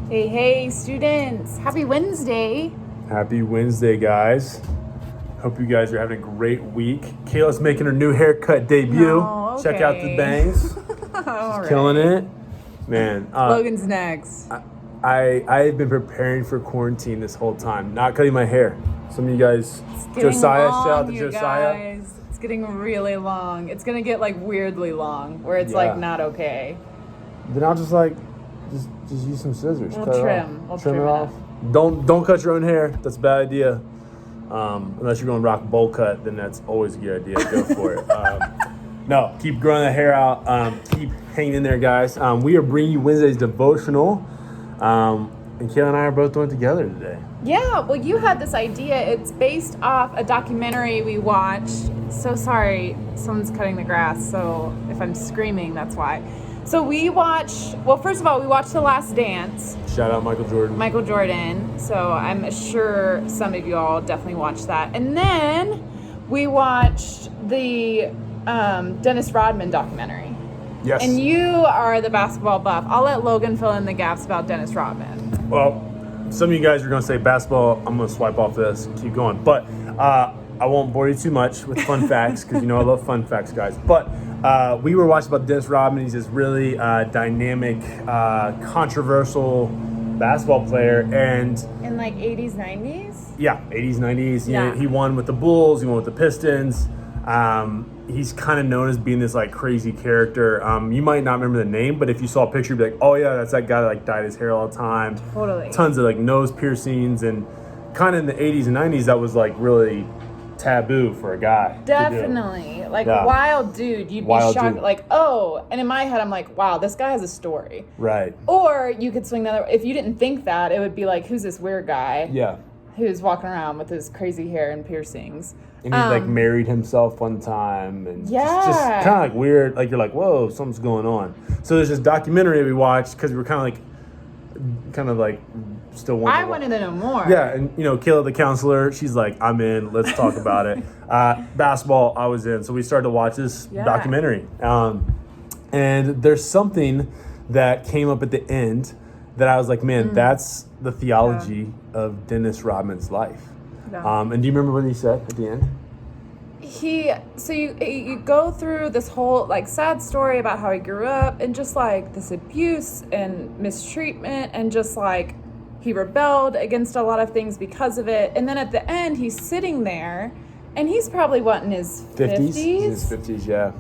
Hey, students. Happy Wednesday. Happy Wednesday, guys. Hope you guys are having a great week. Kayla's making her new haircut debut. No, okay. Check out the bangs. She's killing it. Man. Logan's next. I've been preparing for quarantine this whole time, not cutting my hair. Some of you guys, Josiah, long, shout out to you Josiah. Guys. It's getting really long. It's going to get weirdly long where it's not okay. Then I'll just use some scissors. We'll cut trim. It We'll trim trim it off. Don't cut your own hair. That's a bad idea. Unless you're going to rock bowl cut, then that's always a good idea. Go for it. No, keep growing the hair out. Keep hanging in there, guys. We are bringing you Wednesday's Devotional. And Kayla and I are both doing it together today. Yeah, well, you had this idea. It's based off a documentary we watched. So sorry, someone's cutting the grass, so if I'm screaming, that's why. So we watched, first of all, we watched The Last Dance. Shout out Michael Jordan. So I'm sure some of you all definitely watched that. And then we watched the Dennis Rodman documentary. Yes. And you are the basketball buff. I'll let Logan fill in the gaps about Dennis Rodman. Well, some of you guys are going to say basketball. I'm going to swipe off this, keep going. But I won't bore you too much with fun facts because you know I love fun facts, guys. But we were watching about Dennis Rodman. He's this really dynamic, controversial basketball player. And in 80s, 90s? Yeah, 80s, 90s. Yeah. He won with the Bulls. He won with the Pistons. He's kind of known as being this crazy character. You might not remember the name, but if you saw a picture, you'd be like, oh yeah, that's that guy that dyed his hair all the time. Totally. Tons of nose piercings, and kind of in the 80s and 90s, that was really taboo for a guy. Definitely. Wild dude. You'd be shocked. Dude. And in my head, I'm like, wow, this guy has a story. Right. Or you could swing the other. If you didn't think that, it would be who's this weird guy? Yeah. Who's walking around with his crazy hair and piercings. And he married himself one time, and yeah, just kind of weird. You're like, whoa, something's going on. So there's this documentary we watched because we were kind of still wanting. I wanted to know more. Yeah, and Kayla, the counselor, she's like, I'm in. Let's talk about it. Basketball, I was in. So we started to watch this documentary, and there's something that came up at the end that I was like, man, that's the theology of Dennis Rodman's life. Yeah. And do you remember what he said at the end? You go through this whole sad story about how he grew up and just this abuse and mistreatment and just he rebelled against a lot of things because of it. And then at the end, he's sitting there and he's probably in his 50s? In his 50s, yeah.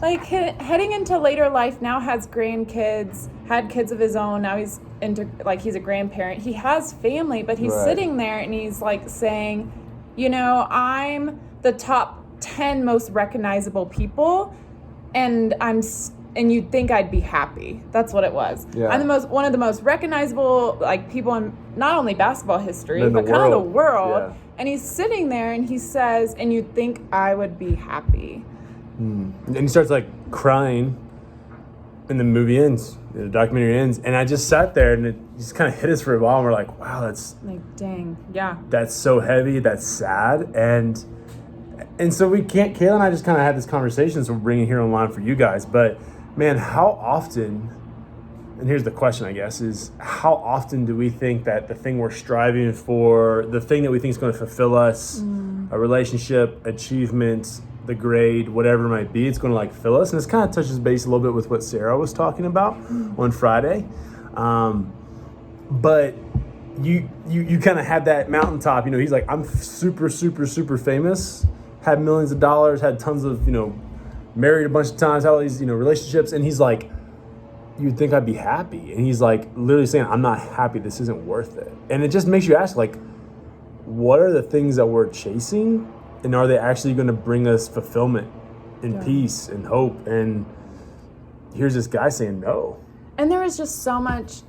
Heading into later life, now has grandkids, had kids of his own. Now he's into he's a grandparent. He has family, but he's sitting there and he's saying, I'm the top 10 most recognizable people, and you'd think I'd be happy. That's what it was. Yeah. I'm one of the most recognizable people in not only basketball history, but kind of the world. Yeah. And he's sitting there and he says, and you'd think I would be happy. And he starts crying, and the movie ends. The documentary ends, and I just sat there, and it just kind of hit us for a while. And we're like, "Wow, that's dang, yeah, that's so heavy, that's sad." And so Kayla and I just kind of had this conversation. So we're bringing it here online for you guys. But man, how often? And here's the question, I guess: is how often do we think that the thing we're striving for, the thing that we think is going to fulfill us, a relationship, achievement, the grade, whatever it might be, it's going to fill us. And this kind of touches base a little bit with what Sarah was talking about on Friday. But you kind of had that mountaintop, he's like, I'm super, super, super famous, had millions of dollars, had tons of, married a bunch of times, had all these, relationships. And he's like, you'd think I'd be happy. And he's literally saying, I'm not happy. This isn't worth it. And it just makes you ask, what are the things that we're chasing? And are they actually going to bring us fulfillment and peace and hope? And here's this guy saying no. And there was just so much.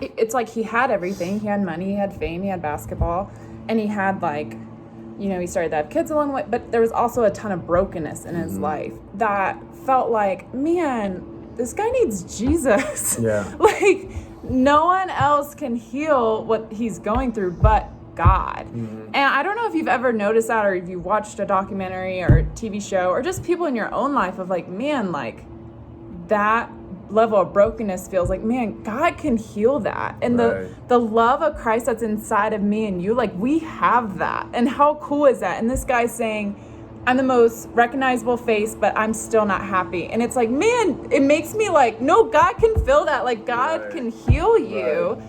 It's he had everything. He had money, he had fame, he had basketball. And he had he started to have kids along the way. But there was also a ton of brokenness in his life that felt man, this guy needs Jesus. Yeah. No one else can heal what he's going through but God. And I don't know if you've ever noticed that, or if you watched a documentary or a TV show, or just people in your own life of man, that level of brokenness feels like, man, God can heal that. And the love of Christ that's inside of me and you, like, we have that. And how cool is that? And this guy's saying, I'm the most recognizable face, but I'm still not happy. And it's like, man, it makes me like, no, God can fill that. Like, God can heal you.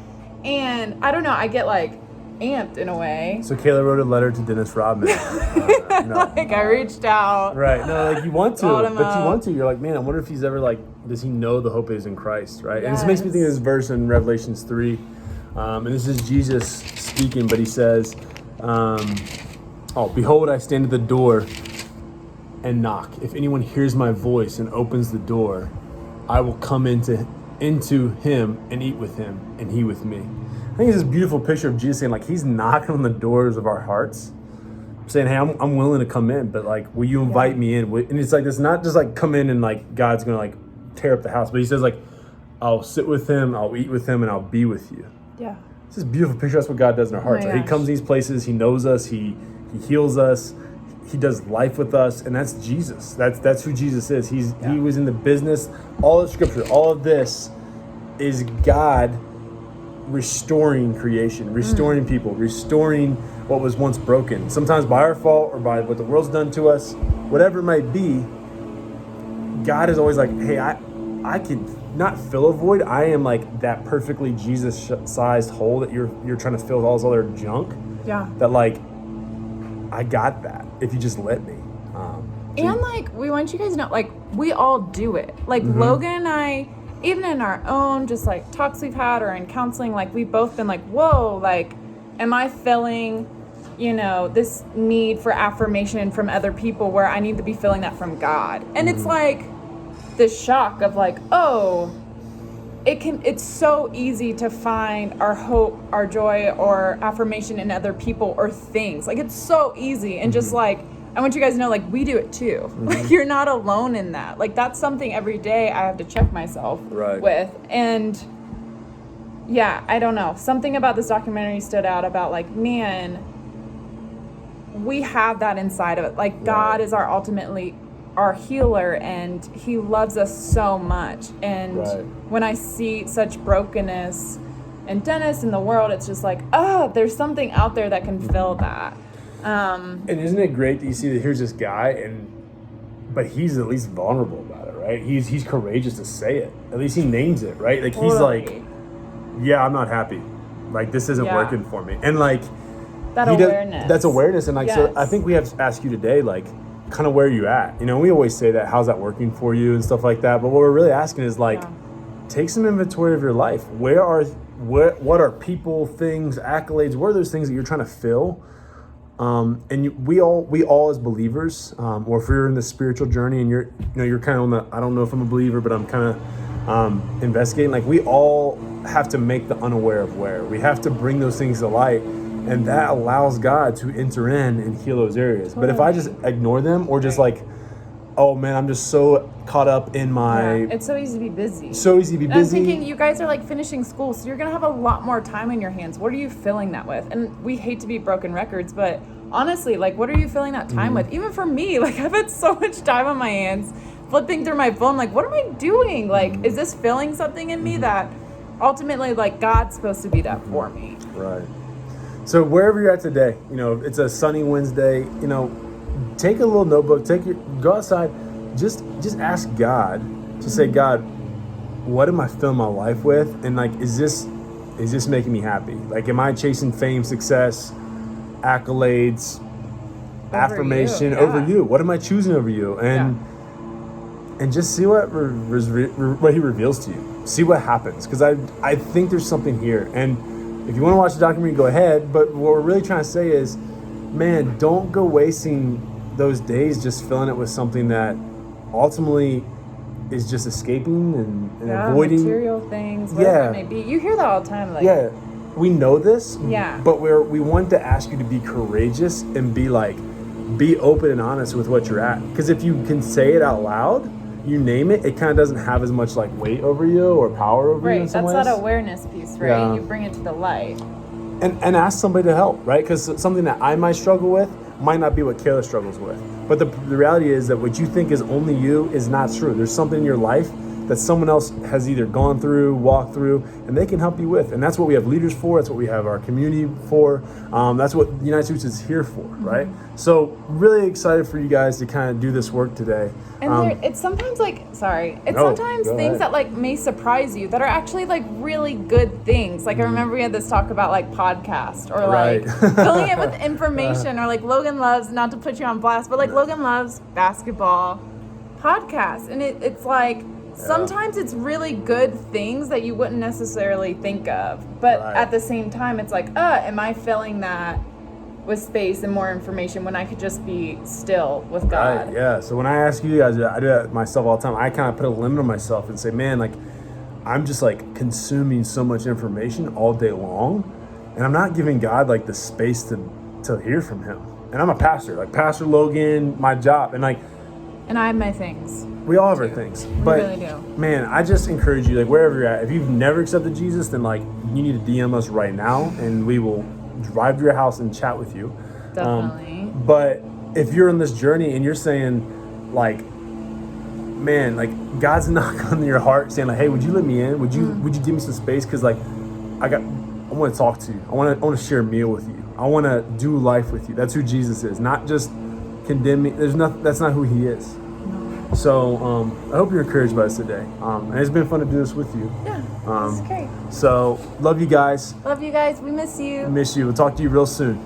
And I don't know, I get like amped in a way. So Kayla wrote a letter to Dennis Rodman. I reached out. Right. No, like you want to, but you want to. You're like, man, I wonder if he's ever like, does he know the hope is in Christ, right? And this makes me think of this verse in Revelations 3. And this is Jesus speaking, but he says, behold, I stand at the door and knock. If anyone hears my voice and opens the door, I will come into him and eat with him and he with me. I think it's this beautiful picture of Jesus saying, like, he's knocking on the doors of our hearts, saying, hey, I'm willing to come in, but like, will you invite me in? And it's like, it's not just like come in and like God's gonna like tear up the house, but he says like, I'll sit with him, I'll eat with him, and I'll be with you. Yeah. It's this beautiful picture. That's what God does in our hearts. He comes to these places, he knows us, he heals us, he does life with us, and that's Jesus. That's who Jesus is. He was in the business. All of Scripture, all of this is God restoring creation, restoring people, restoring what was once broken. Sometimes by our fault or by what the world's done to us, whatever it might be. God is always like, hey, I can not fill a void. I am like that perfectly Jesus-sized hole that you're trying to fill with all this other junk. Yeah. That like, I got that if you just let me. And like, we want you guys to know, like, we all do it. Like Logan and I, even in our own just like talks we've had or in counseling, like we've both been like, whoa, like, am I filling, this need for affirmation from other people where I need to be filling that from God? And it's like this shock of like, oh, it's so easy to find our hope, our joy, or affirmation in other people or things. Like, it's so easy. And just like, I want you guys to know, like, we do it too. Like, you're not alone in that. Like, that's something every day I have to check myself with. And yeah, I don't know. Something about this documentary stood out about like, man, we have that inside of it. Like, God is ultimately our healer, and he loves us so much. And when I see such brokenness in Dennis in the world, it's just like, there's something out there that can fill that. And isn't it great that you see that here's this guy, but he's at least vulnerable about it, right? He's courageous to say it. At least he names it, right? Like, he's like, yeah, I'm not happy. Like, this isn't working for me. And like, that awareness. That's awareness. And like, so I think we have to ask you today, like, kind of where are you at? We always say that, how's that working for you and stuff like that. But what we're really asking is like, take some inventory of your life. What are people, things, accolades? What are those things that you're trying to fill? And we all as believers, or if you're in the spiritual journey and you're kind of on the, I don't know if I'm a believer, but I'm kind of investigating. Like, we all have to make the unaware of where. We have to bring those things to light, and that allows God to enter in and heal those areas. But if I just ignore them or just like, oh man, I'm just so caught up in my... it's so easy to be busy. And I'm thinking, you guys are like finishing school, so you're going to have a lot more time in your hands. What are you filling that with? And we hate to be broken records, but honestly, like, what are you filling that time with? Even for me, like, I've had so much time on my hands, flipping through my phone, like, what am I doing? Like, is this filling something in me that ultimately, like, God's supposed to be that for me? Right. So wherever you're at today, it's a sunny Wednesday, take a little notebook, go outside, just ask God to say, God, what am I filling my life with? And like, is this making me happy? Like, am I chasing fame, success, accolades, affirmation over you? What am I choosing over you? And just see what he reveals to you. See what happens. Because I think there's something here. And if you want to watch the documentary, go ahead. But what we're really trying to say is, man, don't go wasting those days just filling it with something that ultimately is just escaping and avoiding material things, whatever it may be. You hear that all the time. Like, we know this. But we want to ask you to be courageous and be open and honest with what you're at. Because if you can say it out loud, you name it, it kind of doesn't have as much like weight over you or power over you in some ways. That's that awareness piece, right? You bring it to the light. And ask somebody to help, right? Because something that I might struggle with might not be what Kayla struggles with. But the reality is that what you think is only you is not true. There's something in your life that someone else has either gone through, walked through, and they can help you with. And that's what we have leaders for. That's what we have our community for. That's what United Suits is here for, right? So really excited for you guys to kind of do this work today. And it's sometimes sometimes things that like may surprise you that are actually like really good things. Like I remember we had this talk about like podcast or like filling it with information, or like Logan loves, not to put you on blast, but like Logan loves basketball podcasts. And it's like sometimes it's really good things that you wouldn't necessarily think of. But at the same time, it's like, am I filling that with space and more information when I could just be still with God? Right, yeah. So when I ask you guys, I do that myself all the time. I kind of put a limit on myself and say, man, like I'm just like consuming so much information all day long, and I'm not giving God like the space to hear from him. And I'm a pastor, like Pastor Logan, my job, and like, and I have my things. We all have our things. But really do. Man, I just encourage you, like wherever you're at, if you've never accepted Jesus, then like you need to DM us right now and we will drive to your house and chat with you. Definitely. But if you're on this journey and you're saying like, man, like God's knocking on your heart saying like, hey, would you let me in? Would you give me some space? Cause like I want to talk to you. I want to share a meal with you. I want to do life with you. That's who Jesus is. Not just condemning. That's not who he is. So I hope you're encouraged by this today. And it's been fun to do this with you. Yeah, it's great. So love you guys. Love you guys. We miss you. Miss you. We'll talk to you real soon.